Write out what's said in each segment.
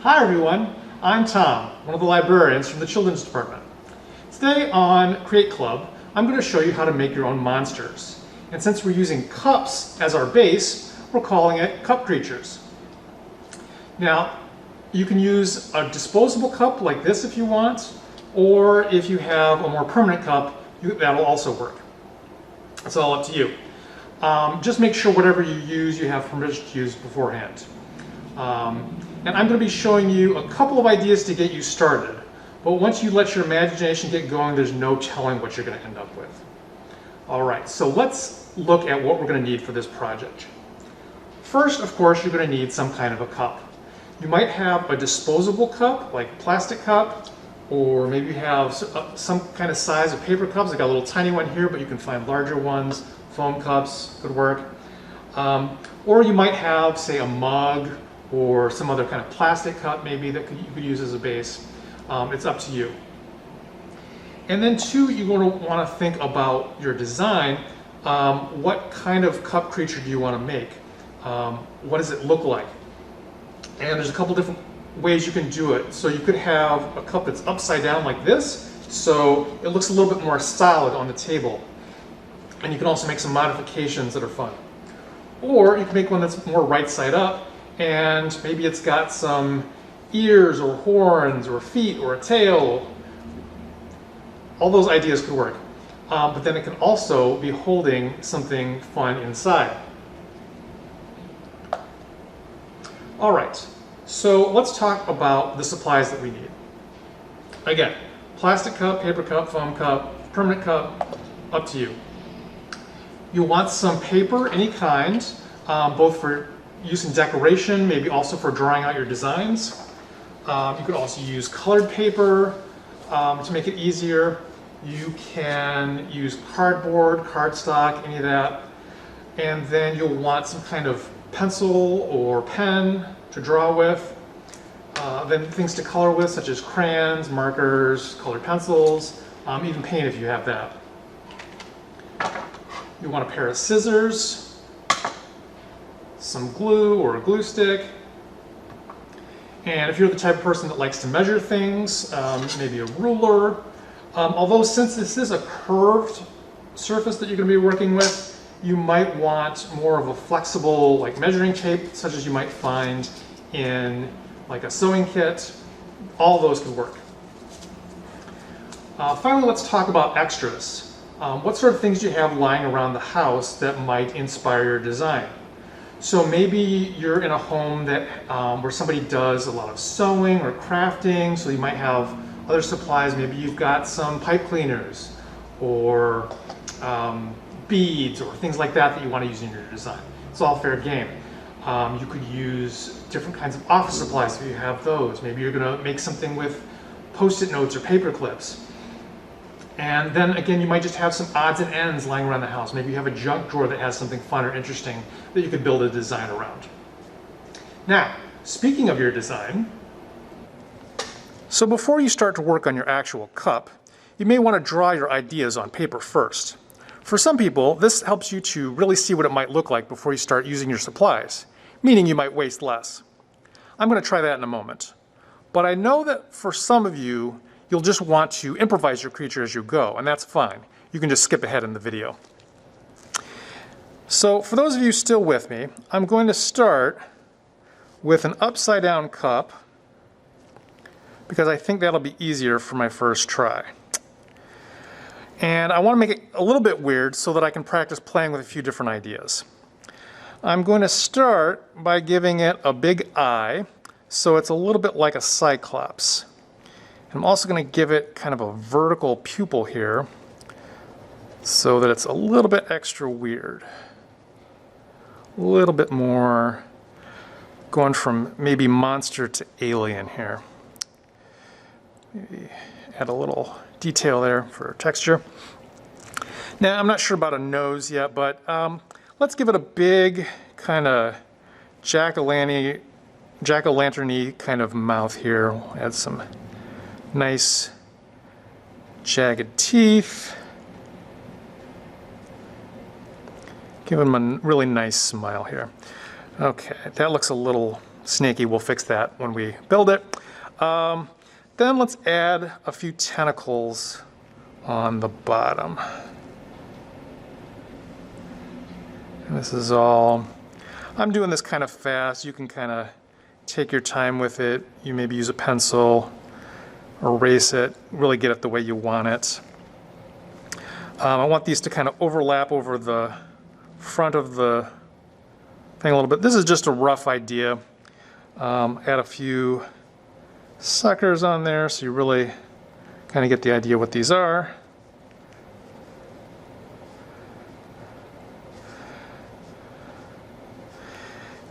Hi everyone, I'm Tom, one of the librarians from the Children's Department. Today on Create Club, I'm going to show you how to make your own monsters. And since we're using cups as our base, we're calling it Cup Creatures. Now, you can use a disposable cup like this if you want, or if you have a more permanent cup, that'll also work. It's all up to you. Just make sure whatever you use, you have permission to use beforehand. And I'm going to be showing you a couple of ideas to get you started. But once you let your imagination get going, there's no telling what you're going to end up with. All right, so let's look at what we're going to need for this project. First, of course, you're going to need some kind of a cup. You might have a disposable cup, like a plastic cup, or maybe you have some kind of size of paper cups. I got a little tiny one here, but you can find larger ones. Foam cups could work. Or you might have, say, a mug, or some other kind of plastic cup maybe that you could use as a base. It's up to you. And then two, you're going to want to think about your design. What kind of cup creature do you want to make? What does it look like? And there's a couple different ways you can do it. So you could have a cup that's upside down like this, so it looks a little bit more solid on the table. And you can also make some modifications that are fun. Or you can make one that's more right side up, and maybe it's got some ears or horns or feet or a tail. All those ideas could work. But then it can also be holding something fun inside. All right, so let's talk about the supplies that we need. Again, plastic cup, paper cup, foam cup, permanent cup, up to you. You'll want some paper, any kind, both for use in decoration, maybe also for drawing out your designs. You could also use colored paper to make it easier. You can use cardboard, cardstock, any of that. And then you'll want some kind of pencil or pen to draw with. Then things to color with, such as crayons, markers, colored pencils, even paint if you have that. You want a pair of scissors, some glue or a glue stick, and if you're the type of person that likes to measure things, maybe a ruler. Although since this is a curved surface that you're going to be working with, you might want more of a flexible like measuring tape, such as you might find in like a sewing kit. All those could work. Finally, let's talk about extras. What sort of things do you have lying around the house that might inspire your design? So maybe you're in a home that where somebody does a lot of sewing or crafting, so you might have other supplies. Maybe you've got some pipe cleaners or beads or things like that that you want to use in your design. It's all fair game. You could use different kinds of office supplies if you have those. Maybe you're going to make something with Post-it notes or paper clips. And then again, you might just have some odds and ends lying around the house. Maybe you have a junk drawer that has something fun or interesting that you could build a design around. Now, speaking of your design, so before you start to work on your actual cup, you may want to draw your ideas on paper first. For some people, this helps you to really see what it might look like before you start using your supplies, meaning you might waste less. I'm going to try that in a moment. But I know that for some of you, you'll just want to improvise your creature as you go, and that's fine. You can just skip ahead in the video. So for those of you still with me, I'm going to start with an upside down cup because I think that'll be easier for my first try. And I want to make it a little bit weird so that I can practice playing with a few different ideas. I'm going to start by giving it a big eye, so it's a little bit like a cyclops. I'm also going to give it kind of a vertical pupil here so that it's a little bit extra weird. A little bit more going from maybe monster to alien here. Maybe add a little detail there for texture. Now, I'm not sure about a nose yet, but let's give it a big kind of jack-o'-lantern-y kind of mouth here. We'll add some nice jagged teeth. Give him a really nice smile here. Okay, that looks a little snaky. We'll fix that when we build it. Then let's add a few tentacles on the bottom. And this is all, I'm doing this kind of fast. You can kind of take your time with it. You maybe use a pencil, erase it, really get it the way you want it. I want these to kind of overlap over the front of the thing a little bit. This is just a rough idea. Add a few suckers on there so you really kind of get the idea what these are.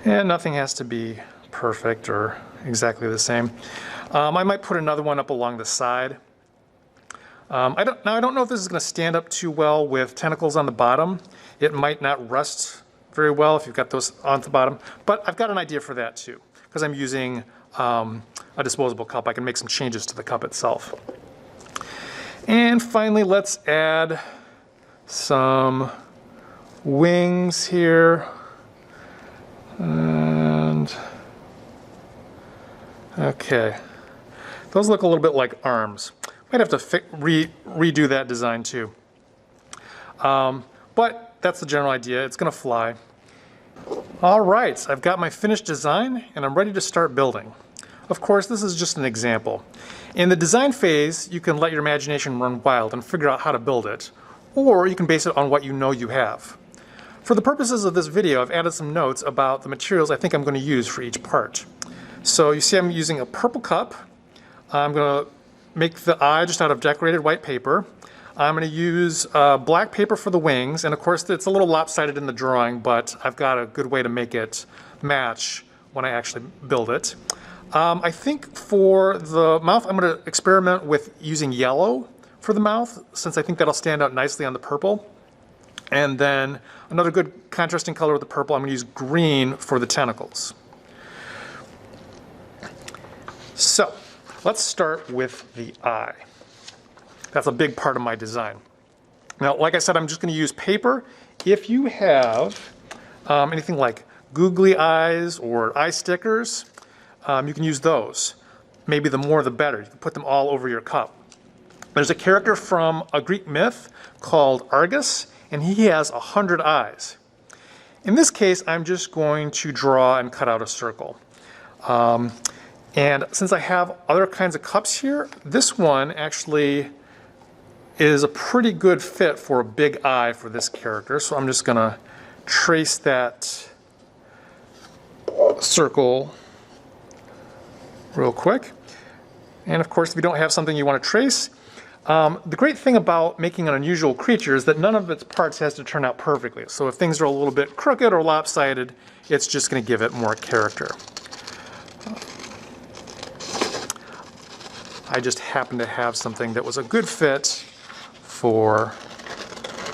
And nothing has to be perfect or exactly the same. I might put another one up along the side. I don't know if this is going to stand up too well with tentacles on the bottom. It might not rust very well if you've got those on the bottom, but I've got an idea for that too, because I'm using a disposable cup. I can make some changes to the cup itself. And finally, let's add some wings here. And okay, those look a little bit like arms. Might have to redo that design too. But that's the general idea. It's going to fly. All right, I've got my finished design and I'm ready to start building. Of course, this is just an example. In the design phase, you can let your imagination run wild and figure out how to build it, or you can base it on what you know you have. For the purposes of this video, I've added some notes about the materials I think I'm going to use for each part. So you see I'm using a purple cup. I'm going to make the eye just out of decorated white paper. I'm going to use black paper for the wings, and of course it's a little lopsided in the drawing, but I've got a good way to make it match when I actually build it. I think for the mouth I'm going to experiment with using yellow for the mouth, since I think that'll stand out nicely on the purple. And then another good contrasting color with the purple, I'm going to use green for the tentacles. So let's start with the eye. That's a big part of my design. Now, like I said, I'm just going to use paper. If you have anything like googly eyes or eye stickers, you can use those. Maybe the more the better. You can put them all over your cup. There's a character from a Greek myth called Argus, and he has 100 eyes. In this case, I'm just going to draw and cut out a circle. And since I have other kinds of cups here, this one actually is a pretty good fit for a big eye for this character. So I'm just going to trace that circle real quick. And of course, if you don't have something you want to trace, the great thing about making an unusual creature is that none of its parts has to turn out perfectly. So if things are a little bit crooked or lopsided, it's just going to give it more character. I just happen to have something that was a good fit for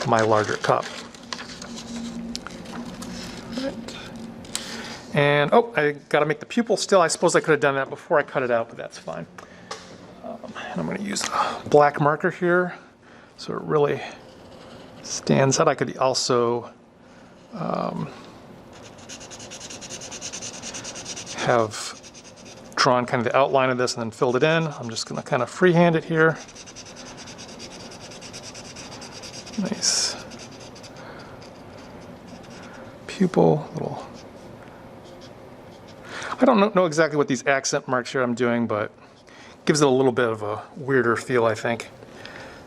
my larger cup. Right. And oh, I got to make the pupil still. I suppose I could have done that before I cut it out, but that's fine. And I'm going to use a black marker here so it really stands out. I could also have drawn kind of the outline of this and then filled it in. I'm just going to kind of freehand it here. Nice pupil, little. I don't know exactly what these accent marks here I'm doing, but gives it a little bit of a weirder feel, I think.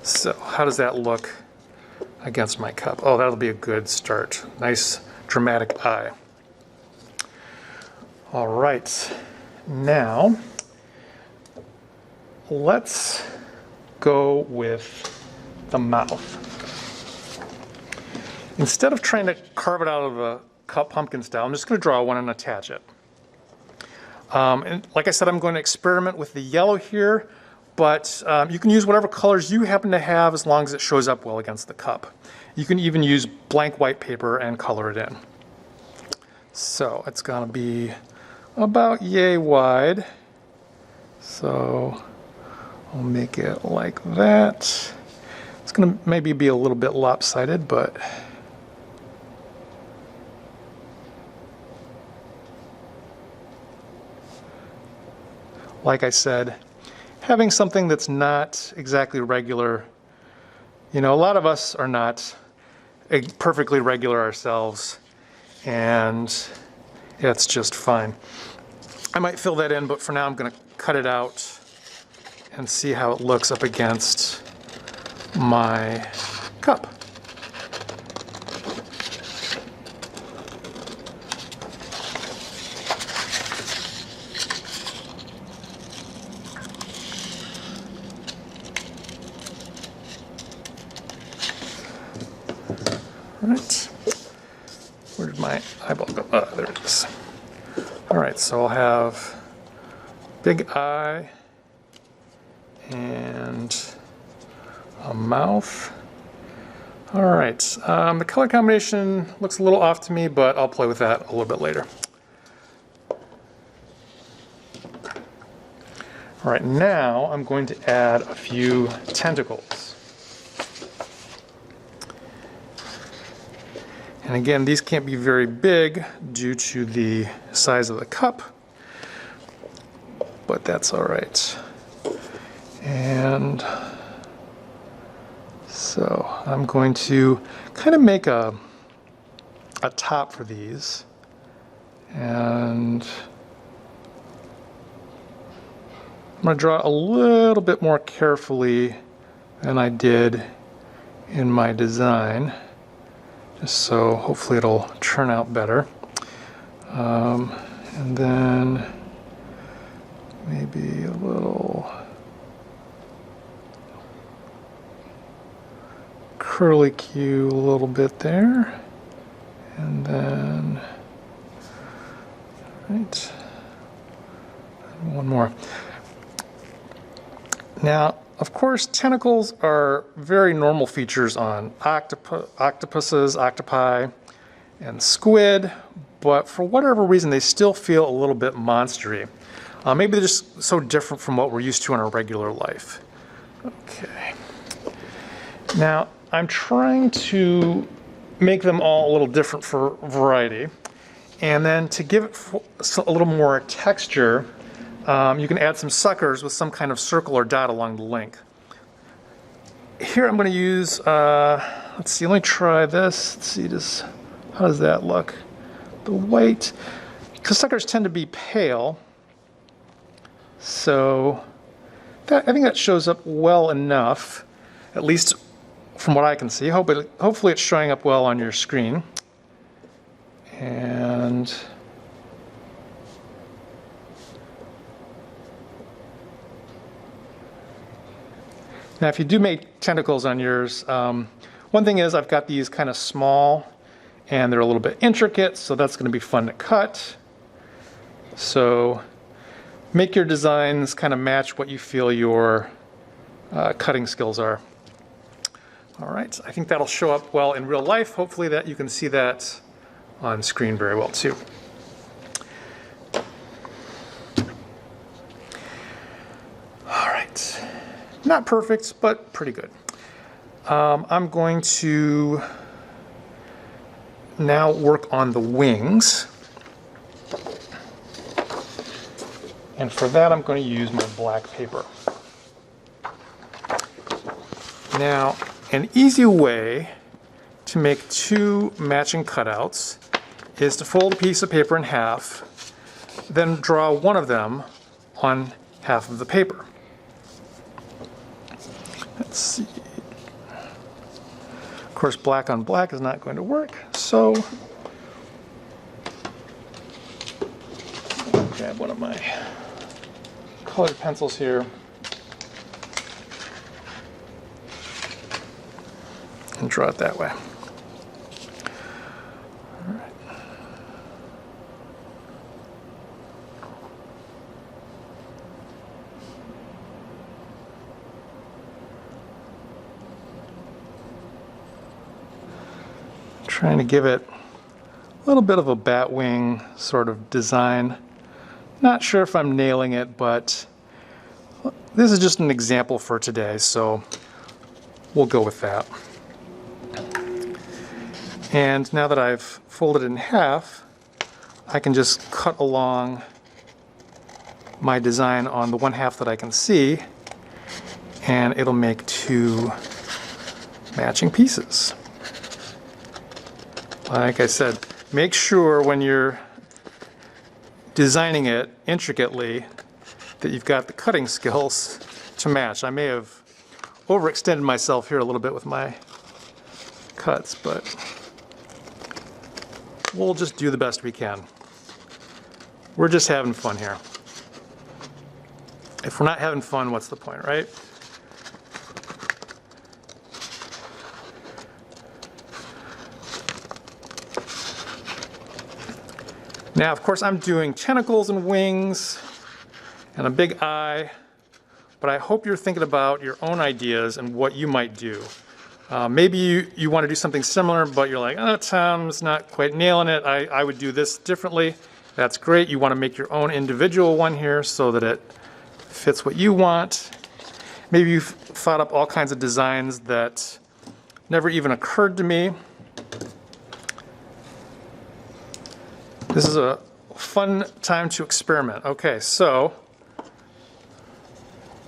So how does that look against my cup? Oh, that'll be a good start. Nice dramatic eye. All right, now let's go with the mouth. Instead of trying to carve it out of a cup pumpkin style, I'm just going to draw one and attach it. And like I said, I'm going to experiment with the yellow here, but you can use whatever colors you happen to have as long as it shows up well against the cup. You can even use blank white paper and color it in. So it's going to be about yay wide. So I'll make it like that. It's going to maybe be a little bit lopsided, but like I said, having something that's not exactly regular. You know, a lot of us are not perfectly regular ourselves, and it's just fine. I might fill that in, but for now I'm going to cut it out and see how it looks up against my cup. All right, where did my eyeball go? Oh, there it is. All right, so I'll have big eye and a mouth. All right, the color combination looks a little off to me, but I'll play with that a little bit later. All right, now I'm going to add a few tentacles. And again, these can't be very big due to the size of the cup, but that's all right. And so I'm going to kind of make a top for these. And I'm going to draw a little bit more carefully than I did in my design, just so hopefully it'll turn out better. And then maybe a little curly Q a little bit there. And then, right, one more. Now, of course, tentacles are very normal features on octopuses, octopi, and squid, but for whatever reason, they still feel a little bit monstery. Maybe they're just so different from what we're used to in our regular life. Okay. Now, I'm trying to make them all a little different for variety, and then to give it a little more texture, you can add some suckers with some kind of circle or dot along the link. Here I'm going to use, let's see, let me try this. Let's see, how does that look? The white, because suckers tend to be pale, so I think that shows up well enough, at least from what I can see. Hopefully it's showing up well on your screen. And now, if you do make tentacles on yours, one thing is I've got these kind of small and they're a little bit intricate, so that's going to be fun to cut. So make your designs kind of match what you feel your cutting skills are. All right, I think that'll show up well in real life. Hopefully that you can see that on screen very well too. All right. Not perfect, but pretty good. I'm going to now work on the wings. And for that, I'm going to use my black paper. Now, an easy way to make two matching cutouts is to fold a piece of paper in half, then draw one of them on half of the paper. Let's see. Of course, black on black is not going to work, so I'll grab one of my colored pencils here and draw it that way. All right. Trying to give it a little bit of a bat wing sort of design. Not sure if I'm nailing it, but this is just an example for today, so we'll go with that. And now that I've folded it in half, I can just cut along my design on the one half that I can see, and it'll make two matching pieces. Like I said, make sure when you're designing it intricately that you've got the cutting skills to match. I may have overextended myself here a little bit with my cuts, but we'll just do the best we can. We're just having fun here. If we're not having fun, what's the point, right? Now, of course, I'm doing tentacles and wings and a big eye, but I hope you're thinking about your own ideas and what you might do. Maybe you want to do something similar, but you're like, oh, Tom's not quite nailing it. I would do this differently. That's great. You want to make your own individual one here so that it fits what you want. Maybe you've thought up all kinds of designs that never even occurred to me. This is a fun time to experiment. Okay, so I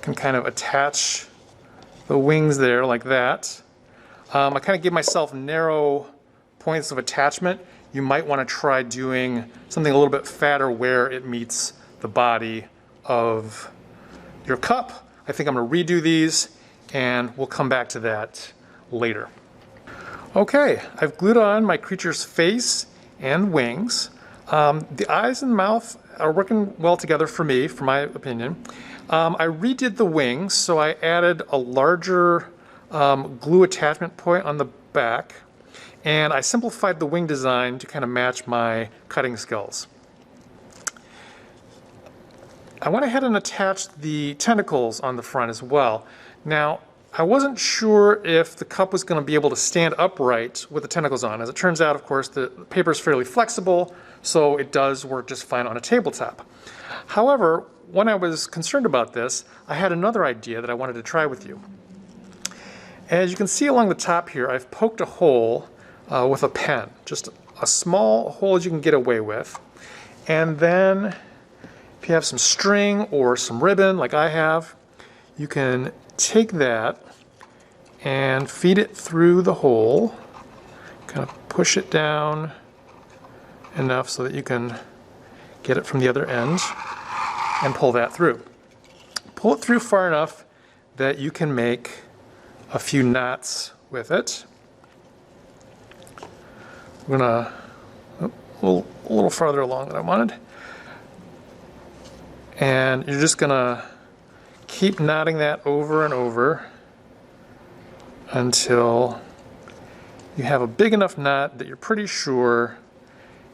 can kind of attach the wings there like that. I kind of give myself narrow points of attachment. You might want to try doing something a little bit fatter where it meets the body of your cup. I think I'm going to redo these, and we'll come back to that later. Okay, I've glued on my creature's face and wings. The eyes and mouth are working well together for me, for my opinion. I redid the wings, so I added a larger glue attachment point on the back, and I simplified the wing design to kind of match my cutting skills. I went ahead and attached the tentacles on the front as well. Now, I wasn't sure if the cup was going to be able to stand upright with the tentacles on. As it turns out, of course, the paper is fairly flexible, so it does work just fine on a tabletop. However, when I was concerned about this, I had another idea that I wanted to try with you. As you can see along the top here, I've poked a hole with a pen, just a small hole as you can get away with. And then if you have some string or some ribbon like I have, you can take that and feed it through the hole, kind of push it down enough so that you can get it from the other end and pull that through. Pull it through far enough that you can make a few knots with it. I'm gonna a little farther along than I wanted. And you're just gonna keep knotting that over and over until you have a big enough knot that you're pretty sure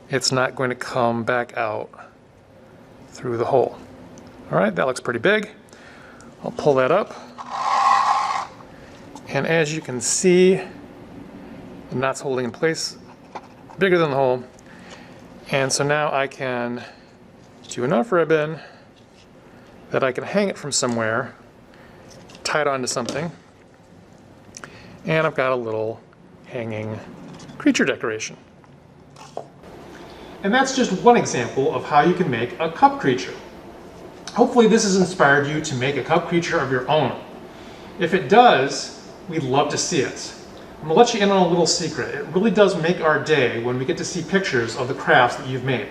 it's not going to come back out through the hole. All right, that looks pretty big. I'll pull that up. And as you can see, the knot's holding in place bigger than the hole. And so now I can do enough ribbon that I can hang it from somewhere, tie it onto something, and I've got a little hanging creature decoration. And that's just one example of how you can make a cup creature. Hopefully this has inspired you to make a cup creature of your own. If it does, we'd love to see it. I'm gonna let you in on a little secret. It really does make our day when we get to see pictures of the crafts that you've made.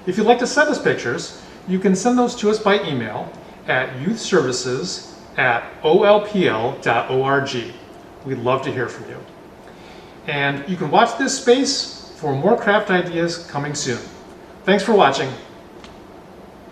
If you'd like to send us pictures, you can send those to us by email at youthservices@olpl.org. We'd love to hear from you. And you can watch this space for more craft ideas coming soon. Thanks for watching.